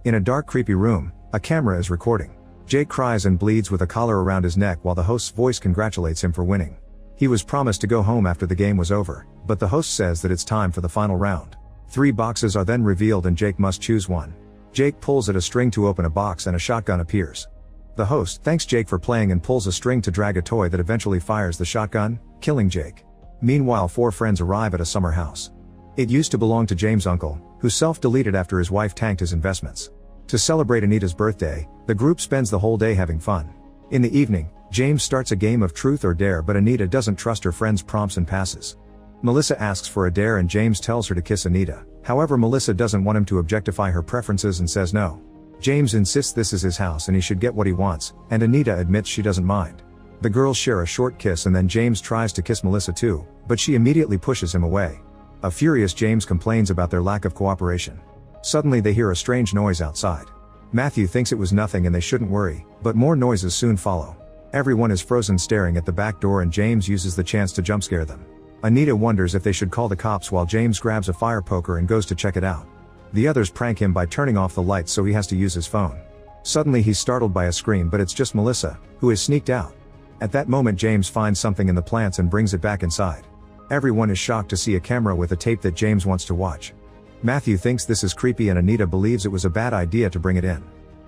In a dark creepy room, a camera is recording. Jake cries and bleeds with a collar around his neck while the host's voice congratulates him for winning. He was promised to go home after the game was over, but the host says that it's time for the final round. 3 boxes are then revealed and Jake must choose one. Jake pulls at a string to open a box and a shotgun appears. The host thanks Jake for playing and pulls a string to drag a toy that eventually fires the shotgun, killing Jake. Meanwhile, 4 friends arrive at a summer house. It used to belong to James' uncle, who self-deleted after his wife tanked his investments. To celebrate Anita's birthday, the group spends the whole day having fun. In the evening, James starts a game of truth or dare, but Anita doesn't trust her friend's prompts and passes. Melissa asks for a dare and James tells her to kiss Anita. However, Melissa doesn't want him to objectify her preferences and says no. James insists this is his house and he should get what he wants, and Anita admits she doesn't mind. The girls share a short kiss and then James tries to kiss Melissa too, but she immediately pushes him away. A furious James complains about their lack of cooperation. Suddenly they hear a strange noise outside. Matthew thinks it was nothing and they shouldn't worry, but more noises soon follow. Everyone is frozen staring at the back door and James uses the chance to jump scare them. Anita wonders if they should call the cops while James grabs a fire poker and goes to check it out. The others prank him by turning off the lights so he has to use his phone. Suddenly he's startled by a scream, but it's just Melissa, who is sneaked out. At that moment James finds something in the plants and brings it back inside. Everyone is shocked to see a camera with a tape that James wants to watch. Matthew thinks this is creepy and Anita believes it was a bad idea to bring it in.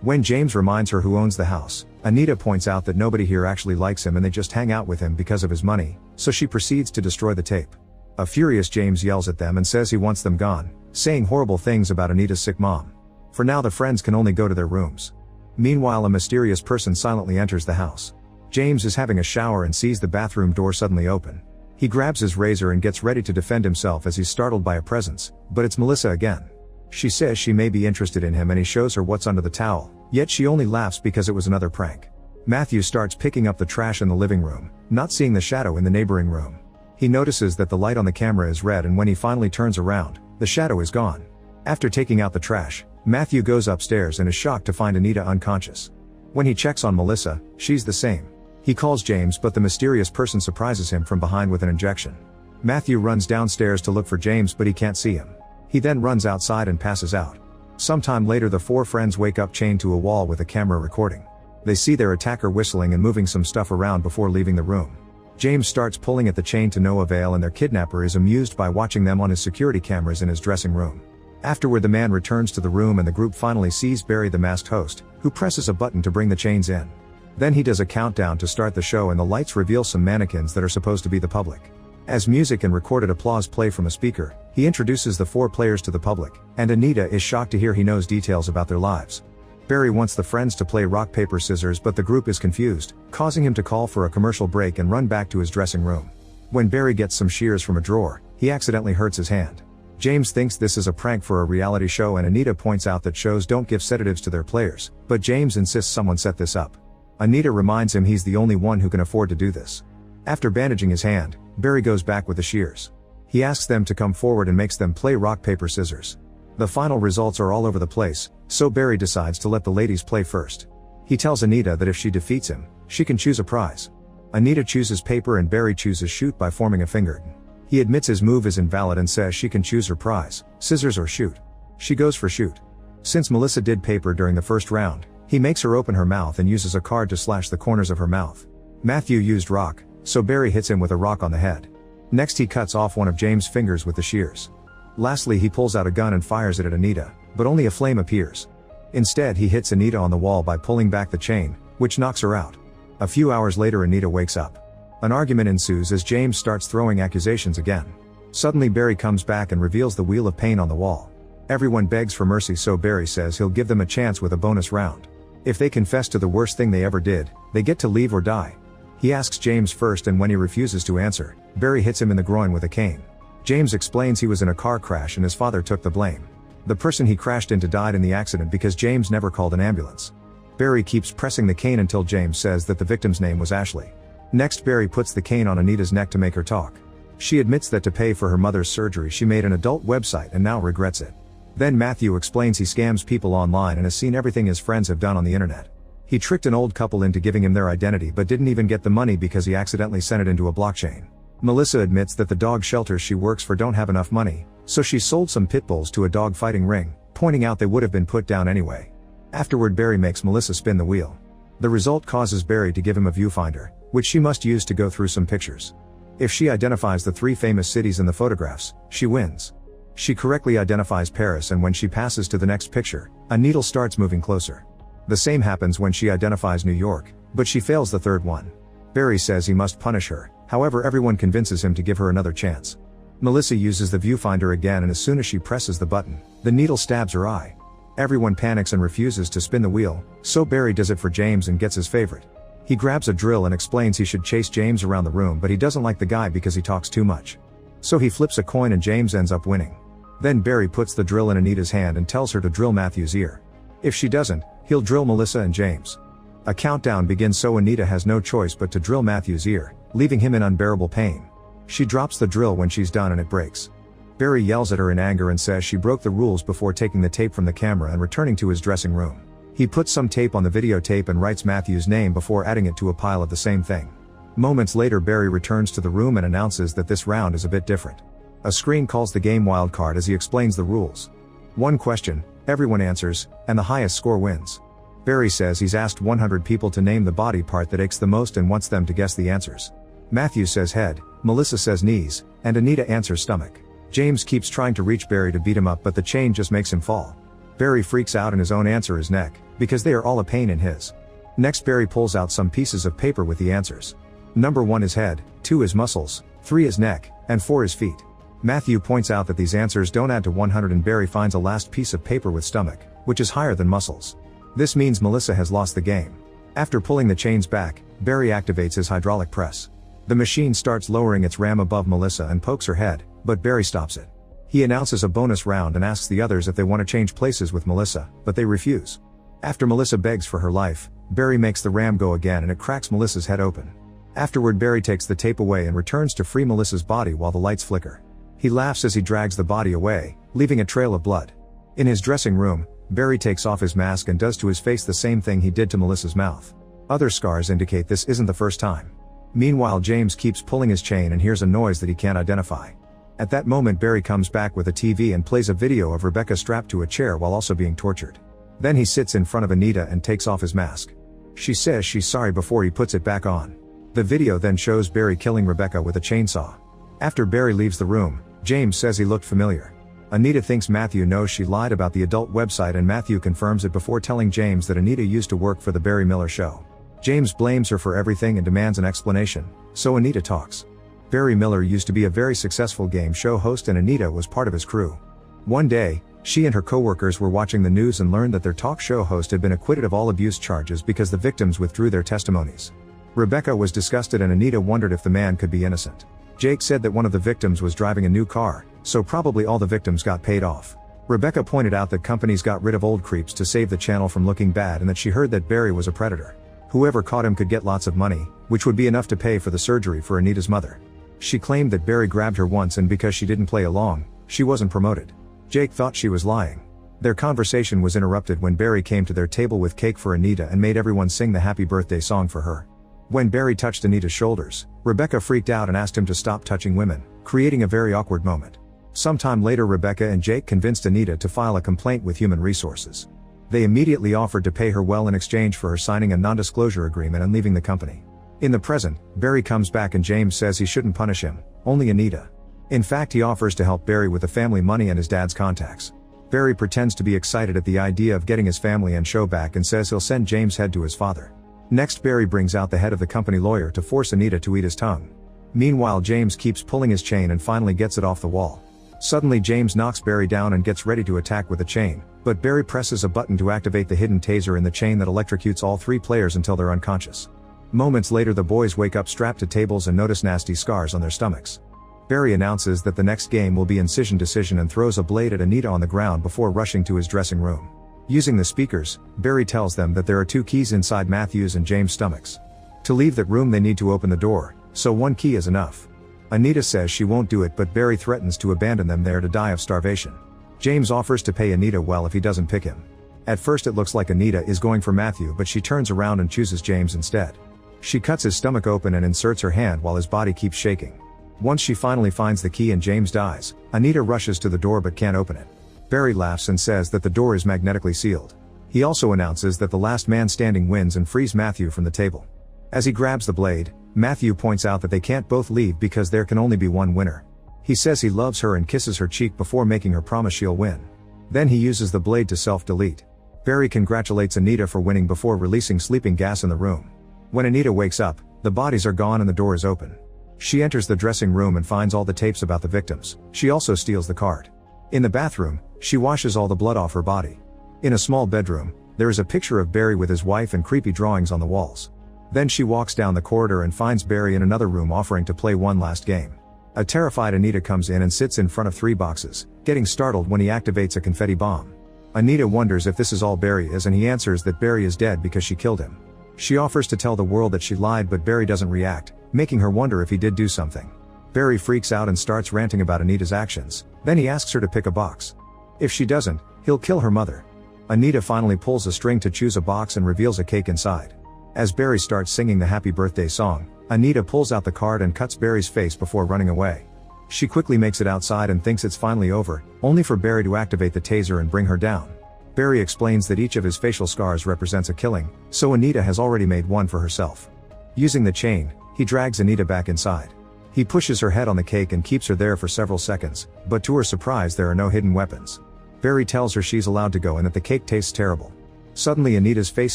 When James reminds her who owns the house, Anita points out that nobody here actually likes him and they just hang out with him because of his money, so she proceeds to destroy the tape. A furious James yells at them and says he wants them gone, saying horrible things about Anita's sick mom. For now the friends can only go to their rooms. Meanwhile, a mysterious person silently enters the house. James is having a shower and sees the bathroom door suddenly open. He grabs his razor and gets ready to defend himself as he's startled by a presence, but it's Melissa again. She says she may be interested in him and he shows her what's under the towel, yet she only laughs because it was another prank. Matthew starts picking up the trash in the living room, not seeing the shadow in the neighboring room. He notices that the light on the camera is red and when he finally turns around, the shadow is gone. After taking out the trash, Matthew goes upstairs and is shocked to find Anita unconscious. When he checks on Melissa, she's the same. He calls James but the mysterious person surprises him from behind with an injection. Matthew runs downstairs to look for James but he can't see him. He then runs outside and passes out. Sometime later the 4 friends wake up chained to a wall with a camera recording. They see their attacker whistling and moving some stuff around before leaving the room. James starts pulling at the chain to no avail and their kidnapper is amused by watching them on his security cameras in his dressing room. Afterward the man returns to the room and the group finally sees Barry, the masked host, who presses a button to bring the chains in. Then he does a countdown to start the show and the lights reveal some mannequins that are supposed to be the public. As music and recorded applause play from a speaker, he introduces the 4 players to the public, and Anita is shocked to hear he knows details about their lives. Barry wants the friends to play rock paper scissors but the group is confused, causing him to call for a commercial break and run back to his dressing room. When Barry gets some shears from a drawer, he accidentally hurts his hand. James thinks this is a prank for a reality show and Anita points out that shows don't give sedatives to their players, but James insists someone set this up. Anita reminds him he's the only one who can afford to do this. After bandaging his hand, Barry goes back with the shears. He asks them to come forward and makes them play rock paper scissors. The final results are all over the place, so Barry decides to let the ladies play first. He tells Anita that if she defeats him, she can choose a prize. Anita chooses paper and Barry chooses shoot by forming a finger. He admits his move is invalid and says she can choose her prize, scissors or shoot. She goes for shoot. Since Melissa did paper during the first round, he makes her open her mouth and uses a card to slash the corners of her mouth. Matthew used rock, so Barry hits him with a rock on the head. Next he cuts off one of James' fingers with the shears. Lastly he pulls out a gun and fires it at Anita, but only a flame appears. Instead he hits Anita on the wall by pulling back the chain, which knocks her out. A few hours later Anita wakes up. An argument ensues as James starts throwing accusations again. Suddenly Barry comes back and reveals the wheel of pain on the wall. Everyone begs for mercy so Barry says he'll give them a chance with a bonus round. If they confess to the worst thing they ever did, they get to leave or die. He asks James first and when he refuses to answer, Barry hits him in the groin with a cane. James explains he was in a car crash and his father took the blame. The person he crashed into died in the accident because James never called an ambulance. Barry keeps pressing the cane until James says that the victim's name was Ashley. Next Barry puts the cane on Anita's neck to make her talk. She admits that to pay for her mother's surgery she made an adult website and now regrets it. Then Matthew explains he scams people online and has seen everything his friends have done on the internet. He tricked an old couple into giving him their identity but didn't even get the money because he accidentally sent it into a blockchain. Melissa admits that the dog shelters she works for don't have enough money, so she sold some pit bulls to a dog fighting ring, pointing out they would have been put down anyway. Afterward, Barry makes Melissa spin the wheel. The result causes Barry to give him a viewfinder, which she must use to go through some pictures. If she identifies the 3 famous cities in the photographs, she wins. She correctly identifies Paris, and when she passes to the next picture, a needle starts moving closer. The same happens when she identifies New York, but she fails the 3rd one. Barry says he must punish her, however everyone convinces him to give her another chance. Melissa uses the viewfinder again, and as soon as she presses the button, the needle stabs her eye. Everyone panics and refuses to spin the wheel, so Barry does it for James and gets his favorite. He grabs a drill and explains he should chase James around the room, but he doesn't like the guy because he talks too much. So he flips a coin and James ends up winning. Then Barry puts the drill in Anita's hand and tells her to drill Matthew's ear. If she doesn't, he'll drill Melissa and James. A countdown begins, so Anita has no choice but to drill Matthew's ear, leaving him in unbearable pain. She drops the drill when she's done and it breaks. Barry yells at her in anger and says she broke the rules before taking the tape from the camera and returning to his dressing room. He puts some tape on the videotape and writes Matthew's name before adding it to a pile of the same thing. Moments later, Barry returns to the room and announces that this round is a bit different. A screen calls the game wildcard as he explains the rules. 1 question, everyone answers, and the highest score wins. Barry says he's asked 100 people to name the body part that aches the most and wants them to guess the answers. Matthew says head, Melissa says knees, and Anita answers stomach. James keeps trying to reach Barry to beat him up, but the chain just makes him fall. Barry freaks out and his own answer is neck, because they are all a pain in his. Next, Barry pulls out some pieces of paper with the answers. Number 1 is head, 2 is muscles, 3 is neck, and 4 is feet. Matthew points out that these answers don't add to 100 and Barry finds a last piece of paper with stomach, which is higher than muscles. This means Melissa has lost the game. After pulling the chains back, Barry activates his hydraulic press. The machine starts lowering its ram above Melissa and pokes her head, but Barry stops it. He announces a bonus round and asks the others if they want to change places with Melissa, but they refuse. After Melissa begs for her life, Barry makes the ram go again and it cracks Melissa's head open. Afterward, Barry takes the tape away and returns to free Melissa's body while the lights flicker. He laughs as he drags the body away, leaving a trail of blood. In his dressing room, Barry takes off his mask and does to his face the same thing he did to Melissa's mouth. Other scars indicate this isn't the first time. Meanwhile, James keeps pulling his chain and hears a noise that he can't identify. At that moment, Barry comes back with a TV and plays a video of Rebecca strapped to a chair while also being tortured. Then he sits in front of Anita and takes off his mask. She says she's sorry before he puts it back on. The video then shows Barry killing Rebecca with a chainsaw. After Barry leaves the room, James says he looked familiar. Anita thinks Matthew knows she lied about the adult website and Matthew confirms it before telling James that Anita used to work for the Barry Miller Show. James blames her for everything and demands an explanation, so Anita talks. Barry Miller used to be a very successful game show host and Anita was part of his crew. One day, she and her coworkers were watching the news and learned that their talk show host had been acquitted of all abuse charges because the victims withdrew their testimonies. Rebecca was disgusted and Anita wondered if the man could be innocent. Jake said that one of the victims was driving a new car, so probably all the victims got paid off. Rebecca pointed out that companies got rid of old creeps to save the channel from looking bad and that she heard that Barry was a predator. Whoever caught him could get lots of money, which would be enough to pay for the surgery for Anita's mother. She claimed that Barry grabbed her once and because she didn't play along, she wasn't promoted. Jake thought she was lying. Their conversation was interrupted when Barry came to their table with cake for Anita and made everyone sing the happy birthday song for her. When Barry touched Anita's shoulders, Rebecca freaked out and asked him to stop touching women, creating a very awkward moment. Sometime later, Rebecca and Jake convinced Anita to file a complaint with Human Resources. They immediately offered to pay her well in exchange for her signing a non-disclosure agreement and leaving the company. In the present, Barry comes back and James says he shouldn't punish him, only Anita. In fact, he offers to help Barry with the family money and his dad's contacts. Barry pretends to be excited at the idea of getting his family and show back and says he'll send James' head to his father. Next, Barry brings out the head of the company lawyer to force Anita to eat his tongue. Meanwhile, James keeps pulling his chain and finally gets it off the wall. Suddenly, James knocks Barry down and gets ready to attack with the chain, but Barry presses a button to activate the hidden taser in the chain that electrocutes all 3 players until they're unconscious. Moments later, the boys wake up strapped to tables and notice nasty scars on their stomachs. Barry announces that the next game will be Incision Decision and throws a blade at Anita on the ground before rushing to his dressing room. Using the speakers, Barry tells them that there are 2 keys inside Matthew's and James' stomachs. To leave that room, they need to open the door, so 1 key is enough. Anita says she won't do it, but Barry threatens to abandon them there to die of starvation. James offers to pay Anita well if he doesn't pick him. At first, it looks like Anita is going for Matthew, but she turns around and chooses James instead. She cuts his stomach open and inserts her hand while his body keeps shaking. Once she finally finds the key and James dies, Anita rushes to the door but can't open it. Barry laughs and says that the door is magnetically sealed. He also announces that the last man standing wins and frees Matthew from the table. As he grabs the blade, Matthew points out that they can't both leave because there can only be one winner. He says he loves her and kisses her cheek before making her promise she'll win. Then he uses the blade to self-delete. Barry congratulates Anita for winning before releasing sleeping gas in the room. When Anita wakes up, the bodies are gone and the door is open. She enters the dressing room and finds all the tapes about the victims. She also steals the card. In the bathroom, she washes all the blood off her body. In a small bedroom, there is a picture of Barry with his wife and creepy drawings on the walls. Then she walks down the corridor and finds Barry in another room offering to play one last game. A terrified Anita comes in and sits in front of 3 boxes, getting startled when he activates a confetti bomb. Anita wonders if this is all Barry is and he answers that Barry is dead because she killed him. She offers to tell the world that she lied but Barry doesn't react, making her wonder if he did do something. Barry freaks out and starts ranting about Anita's actions, then he asks her to pick a box. If she doesn't, he'll kill her mother. Anita finally pulls a string to choose a box and reveals a cake inside. As Barry starts singing the happy birthday song, Anita pulls out the card and cuts Barry's face before running away. She quickly makes it outside and thinks it's finally over, only for Barry to activate the taser and bring her down. Barry explains that each of his facial scars represents a killing, so Anita has already made one for herself. Using the chain, he drags Anita back inside. He pushes her head on the cake and keeps her there for several seconds, but to her surprise there are no hidden weapons. Barry tells her she's allowed to go and that the cake tastes terrible. Suddenly Anita's face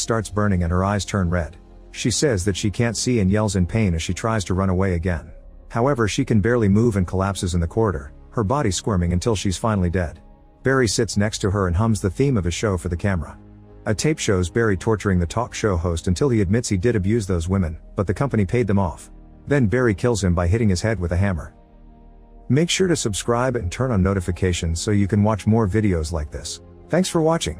starts burning and her eyes turn red. She says that she can't see and yells in pain as she tries to run away again. However, she can barely move and collapses in the corridor, her body squirming until she's finally dead. Barry sits next to her and hums the theme of his show for the camera. A tape shows Barry torturing the talk show host until he admits he did abuse those women, but the company paid them off. Then Barry kills him by hitting his head with a hammer. Make sure to subscribe and turn on notifications so you can watch more videos like this. Thanks for watching.